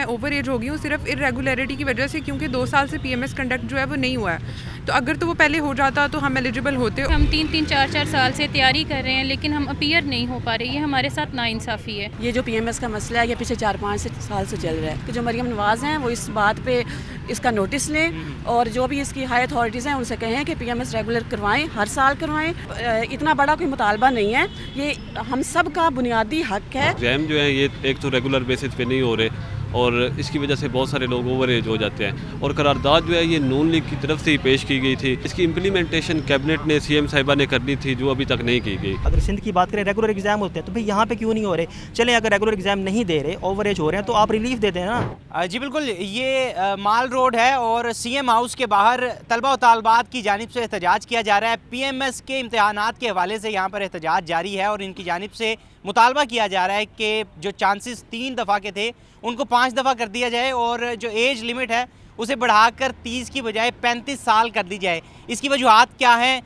मैं over as हो गई हूँ सिर्फ इरेगुलरिटी की वजह से, क्योंकि 2 साल से पीएमएस कंडक्ट जो है वो नहीं हुआ है। तो अगर तो वो पहले हो जाता तो हम एलिजिबल होते। हम 3-3 4-4 साल से तैयारी कर रहे हैं लेकिन हम अपीयर नहीं हो पा रहे, ये हमारे साथ नाइंसाफ़ी है। ये जो पीएमएस का मसला है ये पिछले 4-5 साल से चल रहा है कि जो मरियम नवाज़ हैं वो इस बात पे इसका नोटिस लें और जो भी इसकी हाई अथॉरिटीज़ हैं उनसे कहें कि पीएमएस रेगुलर करवाएं, हर साल करवाएं। इतना बड़ा कोई मुतालबा नहीं है, ये हम सब का बुनियादी हक है। एग्ज़ाम जो है ये एक तो रेगुलर बेसिस पे नहीं हो रहे और इसकी वजह से बहुत सारे लोग ओवर एज हो जाते हैं। और करारदाद जो है ये नून लीग की तरफ से ही पेश की गई थी, इसकी इम्प्लीमेंटेशन कैबिनेट ने सीएम साहिबा ने करनी थी जो अभी तक नहीं की गई। अगर सिंध की बात करें रेगुलर एग्जाम होते हैं तो भाई यहाँ पे क्यों नहीं हो रहे? चलें अगर रेगुलर एग्जाम नहीं दे रहे, ओवर एज हो रहे हैं तो आप रिलीफ दे दें ना। जी बिल्कुल, ये माल रोड है और सीएम हाउस के बाहर तलबा व तालबात की जानिब से एहतजाज किया जा रहा है। पीएमएस के इम्तहानात के हवाले से यहाँ पर एहतजाज जारी है और इनकी जानिब से मुतालबा किया जा रहा है कि जो चांसेस 3 दफ़ा के थे उनको 5 दफ़ा कर दिया जाए और जो एज लिमिट है उसे बढ़ाकर 30 की बजाय 35 साल कर दी जाए। इसकी वजूहात क्या हैं,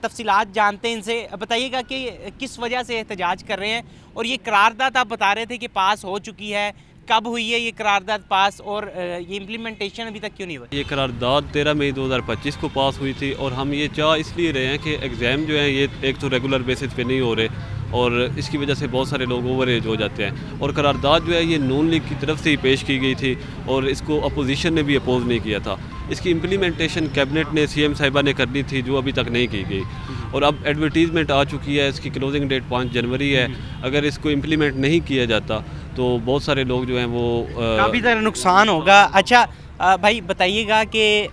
तफसीलात जानते हैं इनसे। बताइएगा कि किस वजह से एहतजाज कर रहे हैं और ये करारदाद आप बता रहे थे कि पास हो चुकी है, कब हुई है ये करारदाद पास और ये इम्प्लीमेंटेशन अभी तक क्यों नहीं हुई? ये करारदाद 13 मई 2025 को पास हुई थी और हम ये चाह इसलिए रहे हैं कि एग्ज़ाम जो है ये एक तो रेगुलर बेसिस पे नहीं हो रहे और इसकी वजह से बहुत सारे लोग ओवर एज हो जाते हैं। और करारदाद जो है ये नून लीग की तरफ से ही पेश की गई थी और इसको अपोजिशन ने भी अपोज़ नहीं किया था। इसकी इम्प्लीमेंटेशन कैबिनेट ने सीएम साहिबा ने करनी थी जो अभी तक नहीं की गई। और अब एडवर्टीज़मेंट आ चुकी है, इसकी क्लोजिंग डेट 5 जनवरी है। अगर इसको इम्प्लीमेंट नहीं किया जाता तो बहुत सारे लोग जो हैं वो काफ़ी ज़्यादा नुकसान होगा। अच्छा भाई बताइएगा कि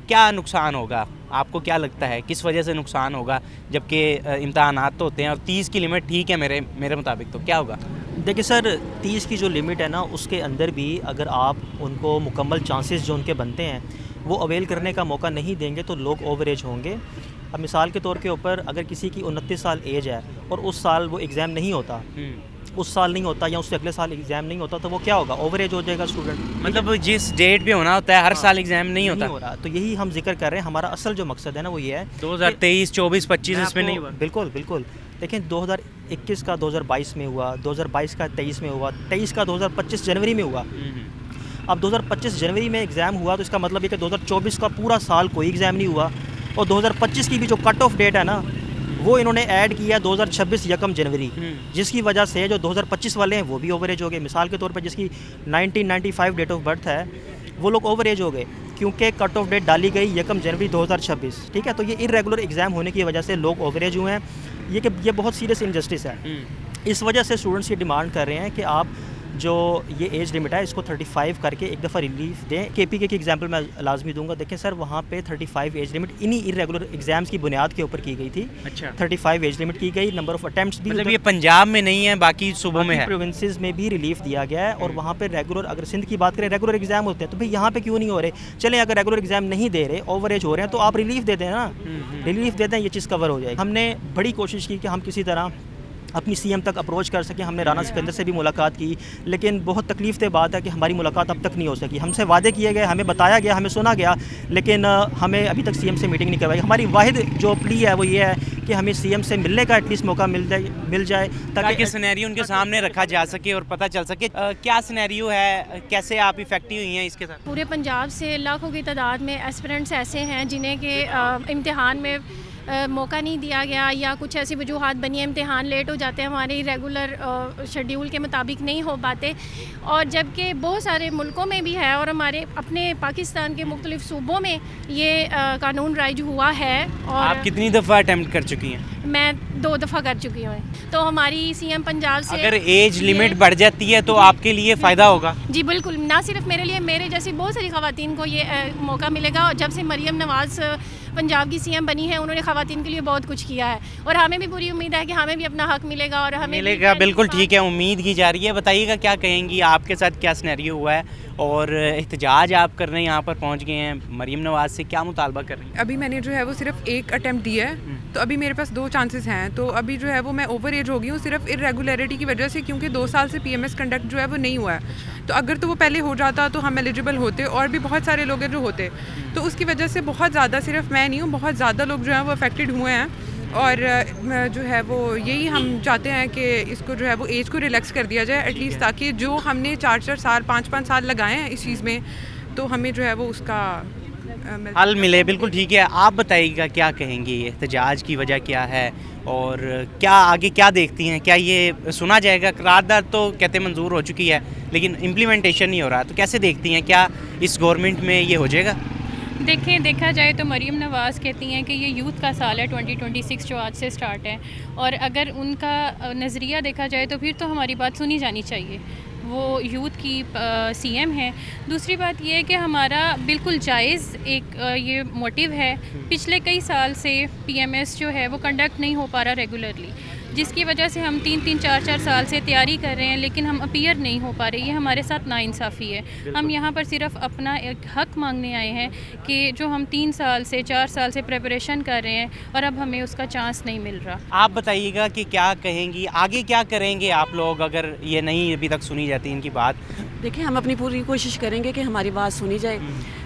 क्या नुकसान होगा, आपको क्या लगता है किस वजह से नुकसान होगा? जबकि इम्तहानात तो होते हैं और 30 की लिमिट ठीक है मेरे मुताबिक, तो क्या होगा? देखिए सर, 30 की जो लिमिट है ना उसके अंदर भी अगर आप उनको मुकम्मल चांसेस जो उनके बनते हैं वो अवेल करने का मौका नहीं देंगे तो लोग ओवर एज होंगे। अब मिसाल के तौर के ऊपर अगर किसी की 29 साल एज है और उस साल वो एग्ज़ाम नहीं होता, उस साल नहीं होता या उससे अगले साल एग्ज़ाम नहीं होता तो वो क्या होगा? ओवर एज हो जाएगा स्टूडेंट। मतलब जिस डेट पे होना होता है हर साल एग्ज़ाम नहीं होता हो रहा। तो यही हम जिक्र कर रहे हैं, हमारा असल जो मकसद है ना वो ये है 2023, 24, 25 इसमें नहीं हुआ। बिल्कुल बिल्कुल। देखें 2021 का 2022 में हुआ, 2022 का 23 में हुआ, 23 का 2025 जनवरी में हुआ। अब 2025 जनवरी में एग्ज़ाम हुआ तो इसका मतलब ये कि 2024 का पूरा साल कोई एग्ज़ाम नहीं हुआ और 2025 की भी जो कट ऑफ डेट है ना वो इन्होंने ऐड किया 2026 1 जनवरी, जिसकी वजह से जो 2025 वाले हैं वो भी ओवर एज हो गए। मिसाल के तौर पर जिसकी 1995 डेट ऑफ बर्थ है वो लोग ओवर एज हो गए क्योंकि कट ऑफ डेट डाली गई 1 जनवरी 2026। ठीक है, तो ये इरेगुलर एग्ज़ाम होने की वजह से लोग ओवर एज हुए हैं। ये बहुत सीरियस इनजस्टिस है। इस वजह से स्टूडेंट्स ये डिमांड कर रहे हैं कि आप जो ये एज लिमिट है इसको 35 करके एक दफ़ा रिलीफ दें। केपीके की एग्जांपल मैं लाजमी दूंगा। देखें सर, वहाँ पे 35 एज लिमिट इन्हीं इरेगुलर एग्जाम्स की बुनियाद के ऊपर की गई थी। अच्छा, 35 एज लिमिट की गई। नंबर ऑफ अटेम्प्ट्स भी मतलब ये पंजाब में नहीं है, बाकी सूबों में है, प्रोविंसेस में भी रिलीफ दिया गया है। और वहाँ पे रेगुलर, अगर सिंध की बात करें रेगुलर एग्जाम होते हैं तो भाई यहाँ पे क्यों नहीं हो रहे? चलें अगर रेगुलर एग्जाम नहीं दे रहे, ओवर एज हो रहे हैं तो आप रिलीफ दे दें ना। रिलीफ दे दें, ये चीज़ कवर हो जाएगी। हमने बड़ी कोशिश की कि हम किसी तरह अपनी सीएम तक अप्रोच कर सकें। हमने राना सिकंदर से भी मुलाकात की, लेकिन बहुत तकलीफ से बात है कि हमारी मुलाकात अब तक नहीं हो सकी। हमसे वादे किए गए, हमें बताया गया, हमें सुना गया, लेकिन हमें अभी तक सीएम से मीटिंग नहीं करवाई। हमारी वाहिद जो प्ली है वो ये है कि हमें सीएम से मिलने का एटलीस्ट मौका मिल जाए ताकि सिनेरियो उनके सामने रखा जा सके और पता चल सके क्या सिनेरियो है, कैसे आप इफेक्टिव हुई हैं इसके साथ। पूरे पंजाब से लाखों की तादाद में एस्पिरेंट्स ऐसे हैं जिन्हें के इम्तिहान में मौका नहीं दिया गया या कुछ ऐसी वजूहात बनी है, इम्तिहान लेट हो जाते हैं, हमारे रेगुलर शेड्यूल के मुताबिक नहीं हो पाते। और जबकि बहुत सारे मुल्कों में भी है और हमारे अपने पाकिस्तान के मुख्तलिफ सूबों में ये कानून राइज हुआ है। और आप कितनी दफ़ा अटैम्प्ट कर चुकी हैं? मैं 2 दफ़ा कर चुकी हूँ। तो हमारी सीएम पंजाब से अगर एज लिमिट बढ़ जाती है तो आपके लिए फ़ायदा होगा? जी बिल्कुल, ना सिर्फ मेरे लिए, मेरे जैसी बहुत सारी ख़वातीन को ये मौका मिलेगा। और जब से मरियम नवाज़ पंजाब की सीएम बनी है उन्होंने ख़वातीन के लिए बहुत कुछ किया है और हमें भी पूरी उम्मीद है कि हमें भी अपना हक मिलेगा और हमें मिलेगा। बिल्कुल ठीक है, उम्मीद की जा रही है। बताइएगा क्या कहेंगी, आपके साथ क्या सिनेरियो हुआ है और एहतजाज आप कर रहे हैं, यहाँ पर पहुँच गए हैं, मरियम नवाज़ से क्या मुतालबा कर रही हैं? अभी मैंने जो है वो सिर्फ 1 अटेम्प्ट दिया है, तो अभी मेरे पास 2 चांसेस हैं। तो अभी जो है वो मैं ओवर एज हो गई हूँ सिर्फ इरेगुलरिटी की वजह से, क्योंकि 2 साल से पीएमएस कंडक्ट जो है वो नहीं हुआ है। तो अगर तो वो पहले हो जाता तो हम एलिजिबल होते और भी बहुत सारे लोग हैं जो होते। तो उसकी वजह से बहुत ज़्यादा, सिर्फ मैं नहीं हूँ, बहुत ज़्यादा लोग जो हैं वो अफेक्टेड हुए हैं। और जो है वो यही हम चाहते हैं कि इसको जो है वो एज को रिलैक्स कर दिया जाए एटलीस्ट, ताकि जो हमने 4-4 साल 5-5 साल लगाए हैं इस चीज़ में, तो हमें जो है वो उसका हल मिले। बिल्कुल ठीक है, आप बताइएगा क्या कहेंगी, एहतजाज की वजह क्या है और क्या आगे क्या देखती हैं? क्या ये सुना जाएगा? करारदाद तो कहते मंजूर हो चुकी है लेकिन इम्प्लीमेंटेशन नहीं हो रहा, तो कैसे देखती हैं, क्या इस गवर्नमेंट में ये हो जाएगा? देखा जाए तो मरीम नवाज़ कहती हैं कि ये यूथ का साल है 2026 जो आज से स्टार्ट है, और अगर उनका नज़रिया देखा जाए तो फिर तो हमारी बात सुनी जानी चाहिए। वो यूथ की सीएम हैं। दूसरी बात ये है कि हमारा बिल्कुल जायज़ एक ये मोटिव है, पिछले कई साल से पीएमएस जो है वो कंडक्ट नहीं हो पा रहा रेगुलरली, जिसकी वजह से हम 3-3, 4-4 साल से तैयारी कर रहे हैं लेकिन हम अपीयर नहीं हो पा रहे। ये हमारे साथ नाइंसाफ़ी है। हम यहाँ पर सिर्फ अपना एक हक मांगने आए हैं कि जो हम 3 साल से 4 साल से प्रिपरेशन कर रहे हैं और अब हमें उसका चांस नहीं मिल रहा। आप बताइएगा कि क्या कहेंगी, आगे क्या करेंगे आप लोग अगर ये नहीं अभी तक सुनी जाती इनकी बात? देखिए, हम अपनी पूरी कोशिश करेंगे कि हमारी बात सुनी जाए।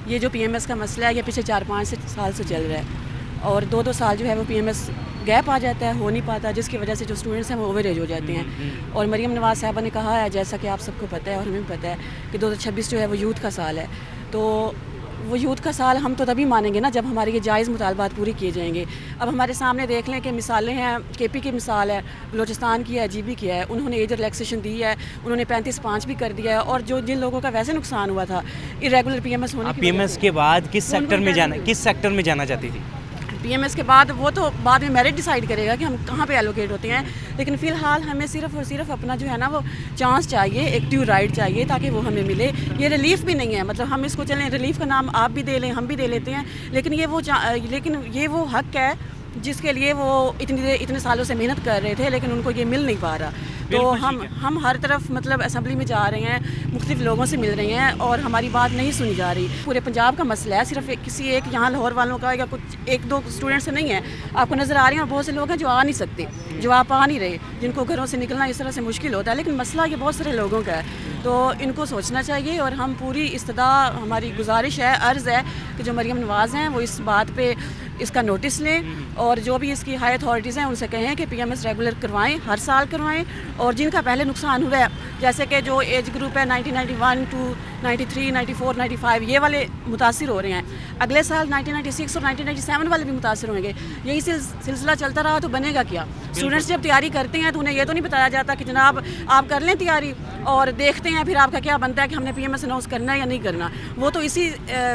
ये जो पीएमएस का मसला है ये पिछले 4-5 साल से चल रहा है और 2-2 साल जो है वो पीएमएस गैप आ जाता है, हो नहीं पाता, जिसकी वजह से जो स्टूडेंट्स हैं वो ओवर एज हो जाते हैं। और मरीम नवाज़ साहबा ने कहा है, जैसा कि आप सबको पता है और हमें भी पता है, कि 2026 जो है वो यूथ का साल है। तो वो यूथ का साल हम तो तभी मानेंगे ना जब हमारे ये जायज़ मुतालबात पूरे किए जाएंगे। अब हमारे सामने देख लें कि मिसालें हैं, केपी की मिसाल है, बलोचिस्तान की है, जीबी की है, उन्होंने एज रिलैक्सेशन दी है, उन्होंने 35-5 भी कर दिया है। और जो जिन लोगों का वैसे नुकसान हुआ था इरेगुलर पीएमएस होने की पीएमएस के बाद किस सेक्टर में जाना चाहती थी? पीएमएस के बाद वो तो बाद में मेरिट डिसाइड करेगा कि हम कहाँ पे एलोकेट होते हैं, लेकिन फ़िलहाल हमें सिर्फ और सिर्फ अपना जो है ना वो चांस चाहिए, एक ड्यू राइट चाहिए ताकि वो हमें मिले। ये रिलीफ भी नहीं है, मतलब हम इसको चलें रिलीफ का नाम आप भी दे लें, हम भी दे लेते हैं, लेकिन ये वो हक है जिसके लिए वो इतने सालों से मेहनत कर रहे थे, लेकिन उनको ये मिल नहीं पा रहा। तो हम हर तरफ मतलब असेंबली में जा रहे हैं, मुख्तलिफ लोगों से मिल रहे हैं और हमारी बात नहीं सुनी जा रही। पूरे पंजाब का मसला है, सिर्फ किसी एक यहाँ लाहौर वालों का या कुछ 1-2 स्टूडेंट से नहीं है। आपको नज़र आ रही है और बहुत से लोग हैं जो आ नहीं सकते, जो आप आ नहीं रहे, जिनको घरों से निकलना इस तरह से मुश्किल होता है। लेकिन मसला ये बहुत सारे लोगों का है, तो इनको सोचना चाहिए। और हम पूरी इस्तदा, हमारी गुजारिश है, अर्ज़ है कि जो मरीम नवाज़ हैं वो इस बात पे इसका नोटिस लें और जो भी इसकी हाई अथॉरिटीज़ हैं उनसे कहें कि पीएमएस रेगुलर करवाएं, हर साल करवाएं। और जिनका पहले नुकसान हुआ है, जैसे कि जो एज ग्रुप है 1991 to 93, 94, 95, ये वाले मुतासिर हो रहे हैं, अगले साल 1996 और 1997 वाले भी मुतासिर होंगे। यही सिलसिला चलता रहा तो बनेगा क्या? स्टूडेंट्स जब तैयारी करते हैं तो उन्हें ये तो नहीं बताया जाता कि जनाब आप कर लें तैयारी और देखते हैं फिर आपका क्या बनता है कि हमने पीएमएस अनाउंस करना है या नहीं करना। वो तो इसी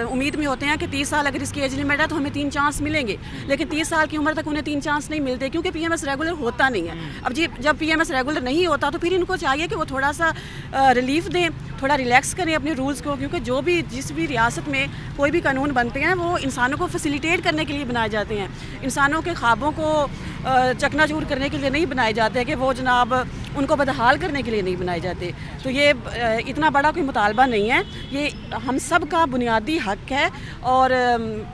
उम्मीद में होते हैं कि 30 साल अगर इसकी एज लिमिट है तो हमें 3 चांस मिलेंगे, लेकिन 30 साल की उम्र तक उन्हें 3 चांस नहीं मिलते क्योंकि पीएमएस रेगुलर होता नहीं है। अब जब पीएमएस रेगुलर नहीं होता तो फिर इनको चाहिए कि वो थोड़ा सा रिलीफ दें, थोड़ा रिलैक्स करें अपने रूल्स को, क्योंकि जिस भी रियासत में कोई भी कानून बनते हैं वो इंसानों को फैसिलिटेट करने के लिए बनाए जाते हैं, इंसानों के ख्वाबों को चकनाचूर करने के लिए नहीं बनाए जाते कि वो जनाब उनको बदहाल करने के लिए नहीं बनाए जाते। तो ये इतना बड़ा कोई मुतालबा नहीं है, ये हम सब का बुनियादी हक है और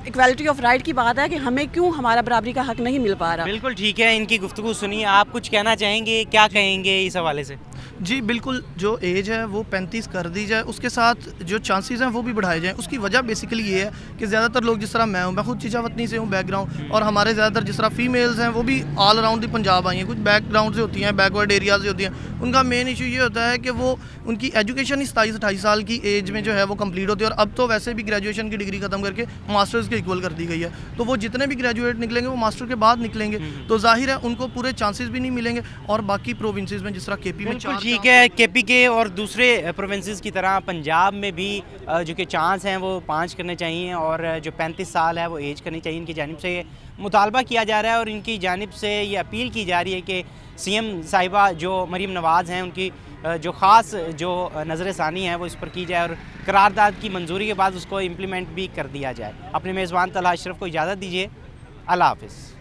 इक्वालिटी ऑफ राइट की बात है कि हमें क्यों हमारा बराबरी का हक नहीं मिल पा रहा। बिल्कुल ठीक है, इनकी गुफ्तगू सुनिए। आप कुछ कहना चाहेंगे, क्या कहेंगे इस हवाले से? जी बिल्कुल, जो एज है वो 35 कर दी जाए, उसके साथ जो चांसेस हैं वो भी बढ़ाए जाएं। उसकी वजह बेसिकली ये है कि ज़्यादातर लोग, जिस तरह मैं खुद चीचावतनी से हूँ बैकग्राउंड, और हमारे ज़्यादातर जिस तरह फीमेल्स हैं वो भी ऑल अराउंड द पंजाब आई हैं, कुछ बैकग्राउंड से होती हैं, बैकवर्ड एरिया से होती हैं। उनका मेन इशू ये होता है कि वो उनकी एजुकेशन ही 27-28 साल की एज में जो है वो कंप्लीट होती है, और अब तो वैसे भी ग्रेजुएशन की डिग्री खत्म करके मास्टर्स के इक्वल कर दी गई है। तो वो जितने भी ग्रेजुएट निकलेंगे वो मास्टर के बाद निकलेंगे, तो जाहिर है उनको पूरे चांसेस भी नहीं मिलेंगे। और बाकी प्रोविंसेस में जिस तरह केपी में ठीक है, केपी के और दूसरे प्रोविंसेस की तरह पंजाब में भी जो कि चांस हैं वो 5 करने चाहिए और जो 35 साल है वो एज करनी चाहिए। इनकी जानिब से मुतालबा किया जा रहा है और इनकी जानिब से ये अपील की जा रही है कि सीएम साहिबा जो मरीम नवाज़ हैं उनकी जो ख़ास जो नज़र सानी है वो इस पर की जाए और करारदाद की मंजूरी के बाद उसको इम्प्लीमेंट भी कर दिया जाए। अपने मेज़बान तलहा अशरफ को इजाज़त दीजिए। अल्लाह हाफ़िज़।